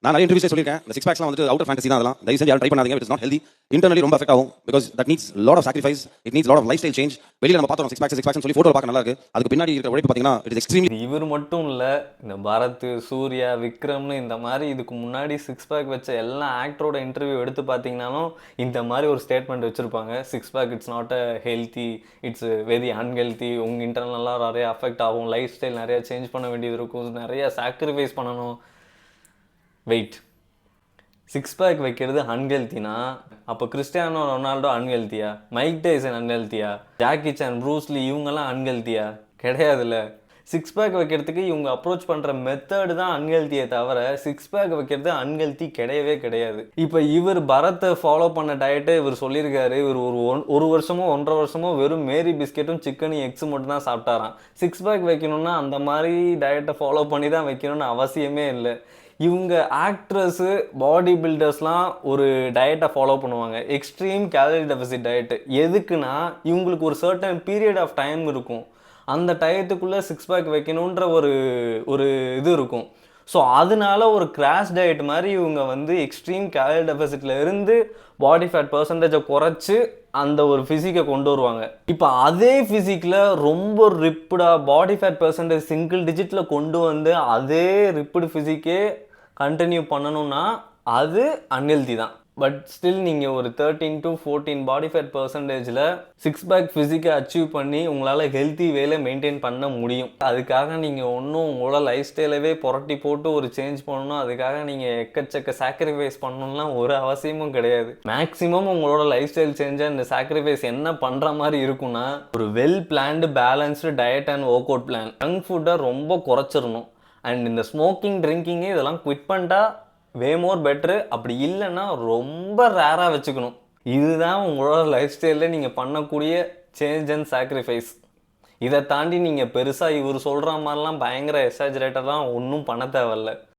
நான் நிறைய இன்டர்வியூஸ்ல சொல்லியிருக்கேன். இந்த சிக்ஸ் பேக்ஸ்லாம் வந்துட்டு அவுட்டர் ஃபேண்டசி தான் அதெல்லாம். தயவு செஞ்சு யாரும் ட்ரை பண்ணாதீங்க. It is not healthy. Internally ரொம்ப அஃபெக்ட் ஆகும். Because that needs lot of sacrifice. It needs lot of lifestyle change. வெளியில நம்ம பார்த்தோம் சிக்ஸ் பேக்ஸ் சொல்லி போட்டோ பார்க்க நல்லா இருக்கு. அதுக்கு பின்னாடி இருக்கிற உழைப்பு பார்த்தீங்கன்னா இட் இஸ் எக்ஸ்ட்ரீம்லி. இவர் மட்டும் இல்லை, இந்த பரத், சூர்யா, விக்ரம்னு இந்த மாதிரி இதுக்கு முன்னாடி சிக்ஸ் பேக் வச்ச எல்லா ஆக்டரோட இன்டர்வியூ எடுத்து பார்த்தீங்கன்னாலும் இந்த மாதிரி ஒரு ஸ்டேட்மெண்ட் வச்சுருப்பாங்க. Six pack it's not a healthy, it's very unhealthy, உங்கள் இன்டர்னலாக நிறைய அஃபெக்ட் ஆகும், லைஃப் ஸ்டைல் நிறைய சேஞ்ச் பண்ண வேண்டியது இருக்கும், நிறைய சாக்ரிஃபைஸ் பண்ணணும். வெயிட், சிக்ஸ் பேக் வைக்கிறது அன்ஹெல்த்தினா அப்போ கிறிஸ்டியானோ ரொனால்டோ அன்ஹெல்த்தியா, மைக் டைசன் அன்ஹெல்த்தியா, ஜாக்கி சான், ப்ரூஸ்லி இவங்கெல்லாம் அன்ஹெல்த்தியா? கிடையாதுல்ல. சிக்ஸ் பேக் வைக்கிறதுக்கு இவங்க அப்ரோச் பண்ணுற மெத்தடு தான் அன்ஹெல்த்தியே தவிர சிக்ஸ் பேக் வைக்கிறது அன்ஹெல்த்தி கிடையவே கிடையாது. இப்போ இவர் பரத்தை ஃபாலோ பண்ண டயட்டை இவர் சொல்லியிருக்காரு. இவர் ஒரு வருஷமோ 1.5 வருஷமோ வெறும் மேரி பிஸ்கெட்டும் சிக்கனும் எக்ஸும் மட்டும் தான் சாப்பிட்டாராம். சிக்ஸ் பேக் வைக்கணும்னா அந்த மாதிரி டயட்டை ஃபாலோ பண்ணி தான் வைக்கணும்னு அவசியமே இல்லை. இவங்க ஆக்ட்ரஸு, பாடி பில்டர்ஸ்லாம் ஒரு டயட்டை ஃபாலோ பண்ணுவாங்க, எக்ஸ்ட்ரீம் கேலரி டெபிசிட் டயட்டு. எதுக்குன்னா இவங்களுக்கு ஒரு சர்டன் பீரியட் ஆஃப் டைம் இருக்கும், அந்த டயத்துக்குள்ளே சிக்ஸ் பேக் வைக்கணுன்ற ஒரு இது இருக்கும். ஸோ அதனால ஒரு கிராஷ் டயட் மாதிரி இவங்க வந்து எக்ஸ்ட்ரீம் கேலரி டெபிசிட்ல இருந்து பாடி ஃபேட் பர்சன்டேஜை குறைச்சி அந்த ஒரு ஃபிசிக்கை கொண்டு வருவாங்க. இப்போ அதே ஃபிசிக்கில் ரொம்ப ரிப்புடாக பாடி ஃபேட் பர்சன்டேஜ் சிங்கிள் டிஜிட்டில் கொண்டு வந்து அதே ரிப்புடு ஃபிசிக்கே கண்டினியூ பண்ணணும்னா அது அன்ஹெல்தி தான். பட் ஸ்டில் நீங்கள் ஒரு 13 to 14 பாடி ஃபேட் பர்சன்டேஜில் சிக்ஸ் பேக் ஃபிசிக்கை அச்சீவ் பண்ணி உங்களால் ஹெல்த்தி வேலை மெயின்டைன் பண்ண முடியும். அதுக்காக நீங்கள் ஒன்றும் உங்களோட லைஃப் ஸ்டைலவே புரட்டி போட்டு ஒரு சேஞ்ச் பண்ணணும், அதுக்காக நீங்கள் எக்கச்சக்க சாக்ரிஃபைஸ் பண்ணணும்லாம் ஒரு அவசியமும் கிடையாது. மேக்ஸிமம் உங்களோட லைஃப் ஸ்டைல் சேஞ்சாக இந்த சாக்ரிஃபைஸ் என்ன பண்ணுற மாதிரி இருக்குன்னா ஒரு well planned balanced diet and workout plan. Junk ஃபுட்டை ரொம்ப குறைச்சிடணும். அண்ட் இந்த ஸ்மோக்கிங், ட்ரிங்கிங்கு இதெல்லாம் குவிட் பண்ணிட்டா வே மோர் பெட்ரு. அப்படி இல்லைன்னா ரொம்ப ரேராக வச்சுக்கணும். இதுதான் உங்களோட லைஃப் ஸ்டைலில் நீங்கள் பண்ணக்கூடிய சேஞ்ச் அண்ட் சாக்ரிஃபைஸ். இதை தாண்டி நீங்கள் பெருசாக இவர் சொல்கிற மாதிரிலாம் பயங்கர எக்ஸாஜரேட்டர்லாம் ஒன்றும் பண்ண தேவையில்ல.